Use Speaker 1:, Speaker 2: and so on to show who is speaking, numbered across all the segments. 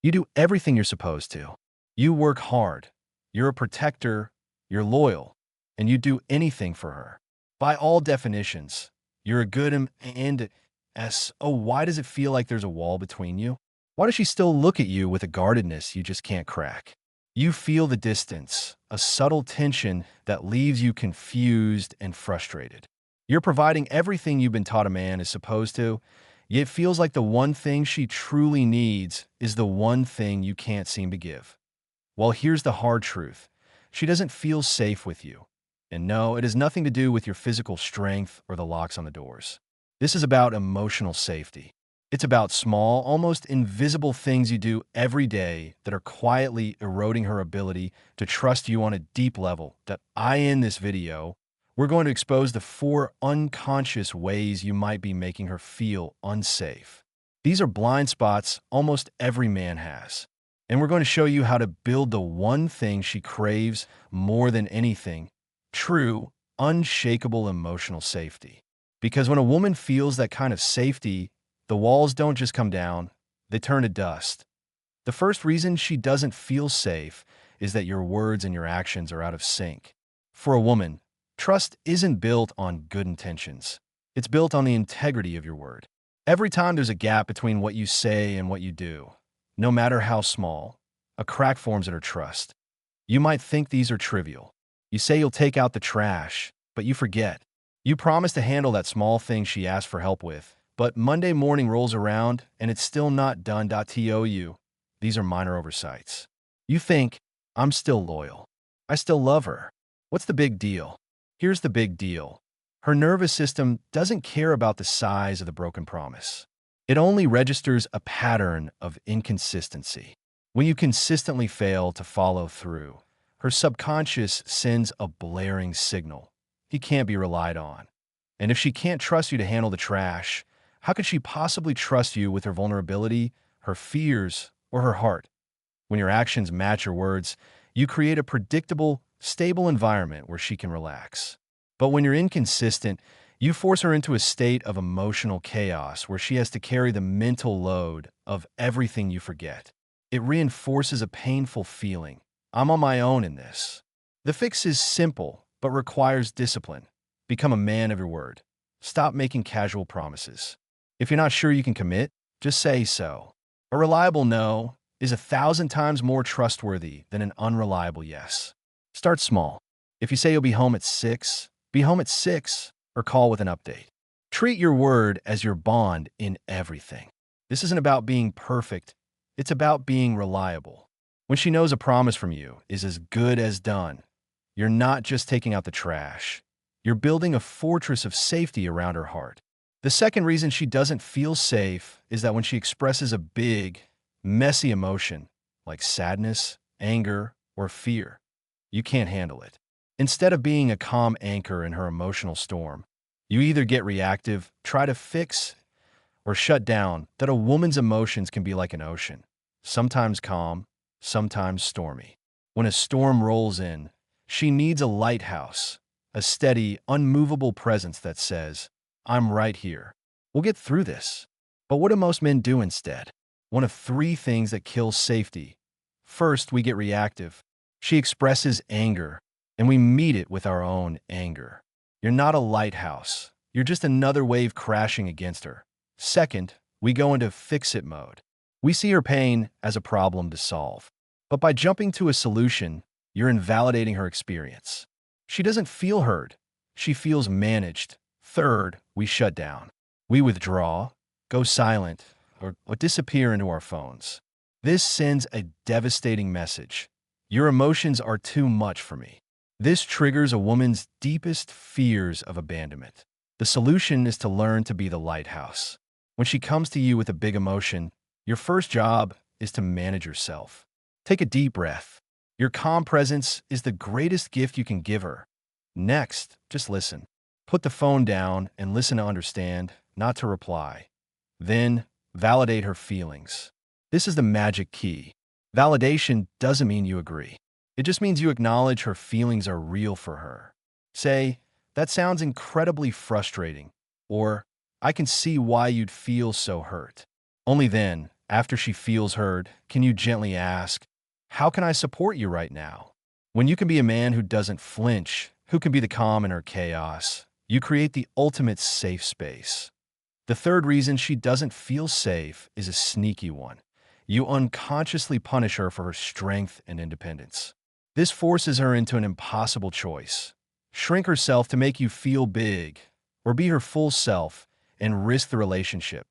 Speaker 1: You do everything you're supposed to. You work hard. You're a protector. You're loyal. And you do anything for her. By all definitions, you're a good and S. Oh, why does it feel like there's a wall between you? Why does she still look at you with a guardedness you just can't crack? You feel the distance, a subtle tension that leaves you confused and frustrated. You're providing everything you've been taught a man is supposed to, yet it feels like the one thing she truly needs is the one thing you can't seem to give. Well, here's the hard truth. She doesn't feel safe with you. And no, it has nothing to do with your physical strength or the locks on the doors. This is about emotional safety. It's about small, almost invisible things you do every day that are quietly eroding her ability to trust you on a deep level. That in this video, we're going to expose the 4 unconscious ways you might be making her feel unsafe. These are blind spots almost every man has. And we're going to show you how to build the one thing she craves more than anything: true, unshakable emotional safety. Because when a woman feels that kind of safety, the walls don't just come down, they turn to dust. The first reason she doesn't feel safe is that your words and your actions are out of sync. For a woman, trust isn't built on good intentions. It's built on the integrity of your word. Every time there's a gap between what you say and what you do, no matter how small, a crack forms in her trust. You might think these are trivial. You say you'll take out the trash, but you forget. You promise to handle that small thing she asked for help with, but Monday morning rolls around and it's still not done. These are minor oversights. You think, I'm still loyal. I still love her. What's the big deal? Here's the big deal. Her nervous system doesn't care about the size of the broken promise. It only registers a pattern of inconsistency. When you consistently fail to follow through, her subconscious sends a blaring signal. He can't be relied on. And if she can't trust you to handle the trash, how could she possibly trust you with her vulnerability, her fears, or her heart? When your actions match your words, you create a predictable, stable environment where she can relax. But when you're inconsistent, you force her into a state of emotional chaos where she has to carry the mental load of everything you forget. It reinforces a painful feeling. I'm on my own in this. The fix is simple, but requires discipline. Become a man of your word. Stop making casual promises. If you're not sure you can commit, just say so. A reliable no is 1,000 times more trustworthy than an unreliable yes. Start small. If you say you'll be home at 6, be home at 6, or call with an update. Treat your word as your bond in everything. This isn't about being perfect. It's about being reliable. When she knows a promise from you is as good as done, you're not just taking out the trash. You're building a fortress of safety around her heart. The second reason she doesn't feel safe is that when she expresses a big, messy emotion, like sadness, anger, or fear, you can't handle it. Instead of being a calm anchor in her emotional storm, you either get reactive, try to fix, or shut down. That a woman's emotions can be like an ocean, sometimes calm, sometimes stormy. When a storm rolls in, she needs a lighthouse, a steady, unmovable presence that says, I'm right here. We'll get through this. But what do most men do instead? One of 3 things that kills safety. First, we get reactive. She expresses anger, and we meet it with our own anger. You're not a lighthouse. You're just another wave crashing against her. Second, we go into fix-it mode. We see her pain as a problem to solve. But by jumping to a solution, you're invalidating her experience. She doesn't feel heard. She feels managed. Third, we shut down. We withdraw, go silent, or disappear into our phones. This sends a devastating message. Your emotions are too much for me. This triggers a woman's deepest fears of abandonment. The solution is to learn to be the lighthouse. When she comes to you with a big emotion, your first job is to manage yourself. Take a deep breath. Your calm presence is the greatest gift you can give her. Next, just listen. Put the phone down and listen to understand, not to reply. Then, validate her feelings. This is the magic key. Validation doesn't mean you agree. It just means you acknowledge her feelings are real for her. Say, that sounds incredibly frustrating, or I can see why you'd feel so hurt. Only then, After she feels heard, can you gently ask, "How can I support you right now?" When you can be a man who doesn't flinch, who can be the calm in her chaos, you create the ultimate safe space. The third reason she doesn't feel safe is a sneaky one. You unconsciously punish her for her strength and independence. This forces her into an impossible choice: shrink herself to make you feel big, or be her full self and risk the relationship.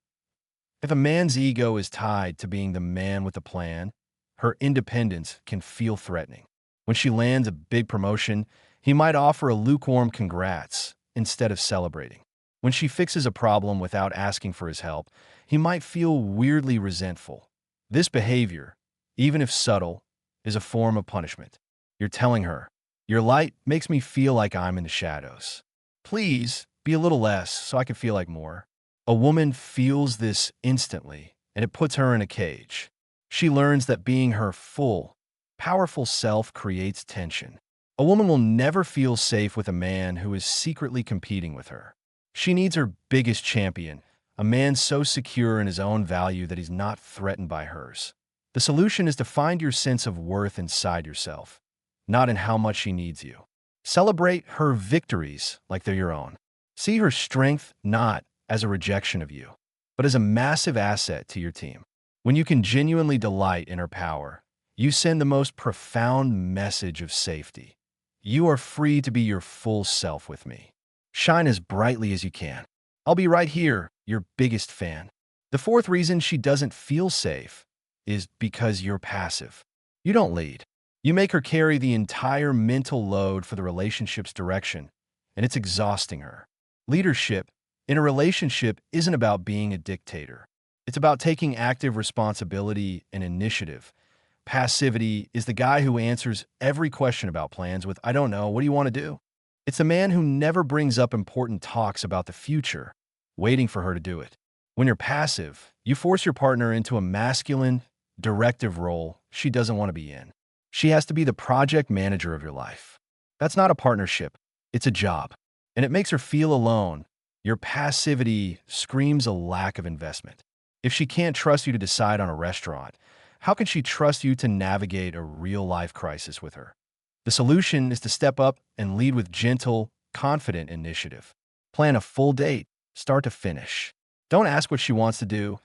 Speaker 1: If a man's ego is tied to being the man with a plan, her independence can feel threatening. When she lands a big promotion, he might offer a lukewarm congrats instead of celebrating. When she fixes a problem without asking for his help, he might feel weirdly resentful. This behavior, even if subtle, is a form of punishment. You're telling her, "Your light makes me feel like I'm in the shadows. Please be a little less so I can feel like more." A woman feels this instantly, and it puts her in a cage. She learns that being her full, powerful self creates tension. A woman will never feel safe with a man who is secretly competing with her. She needs her biggest champion, a man so secure in his own value that he's not threatened by hers. The solution is to find your sense of worth inside yourself, not in how much she needs you. Celebrate her victories like they're your own. See her strength not as a rejection of you, but as a massive asset to your team. When you can genuinely delight in her power, you send the most profound message of safety. You are free to be your full self with me. Shine as brightly as you can. I'll be right here, your biggest fan. The fourth reason she doesn't feel safe is because you're passive. You don't lead. You make her carry the entire mental load for the relationship's direction, and it's exhausting her. Leadership in a relationship isn't about being a dictator. It's about taking active responsibility and initiative. Passivity is the guy who answers every question about plans with, "I don't know, what do you want to do?" It's the man who never brings up important talks about the future, waiting for her to do it. When you're passive, you force your partner into a masculine, directive role she doesn't want to be in. She has to be the project manager of your life. That's not a partnership, it's a job. And it makes her feel alone. Your passivity screams a lack of investment. If she can't trust you to decide on a restaurant, how can she trust you to navigate a real-life crisis with her? The solution is to step up and lead with gentle, confident initiative. Plan a full date, start to finish. Don't ask what she wants to do.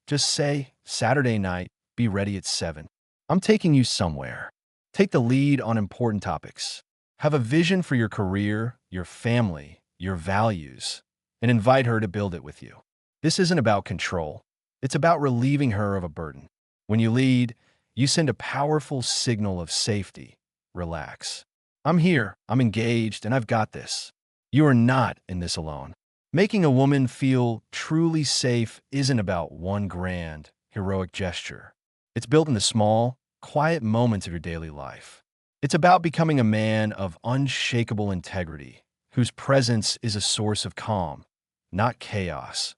Speaker 1: Just say, "Saturday night, be ready at 7. I'm taking you somewhere." Take the lead on important topics. Have a vision for your career, your family, your values, and invite her to build it with you. This isn't about control. It's about relieving her of a burden. When you lead, you send a powerful signal of safety. Relax. I'm here, I'm engaged, and I've got this. You are not in this alone. Making a woman feel truly safe isn't about one grand, heroic gesture. It's built in the small, quiet moments of your daily life. It's about becoming a man of unshakable integrity, whose presence is a source of calm, not chaos.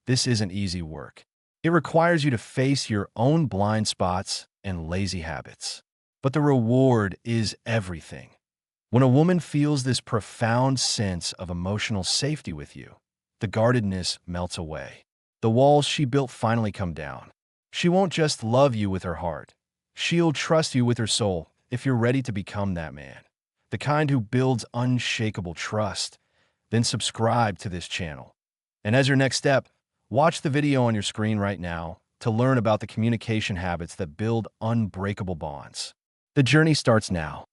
Speaker 1: This isn't easy work. It requires you to face your own blind spots and lazy habits. But the reward is everything. When a woman feels this profound sense of emotional safety with you, the guardedness melts away. The walls she built finally come down. She won't just love you with her heart. She'll trust you with her soul if you're ready to become that man. The kind who builds unshakable trust. Then subscribe to this channel. And as your next step, watch the video on your screen right now to learn about the communication habits that build unbreakable bonds. The journey starts now.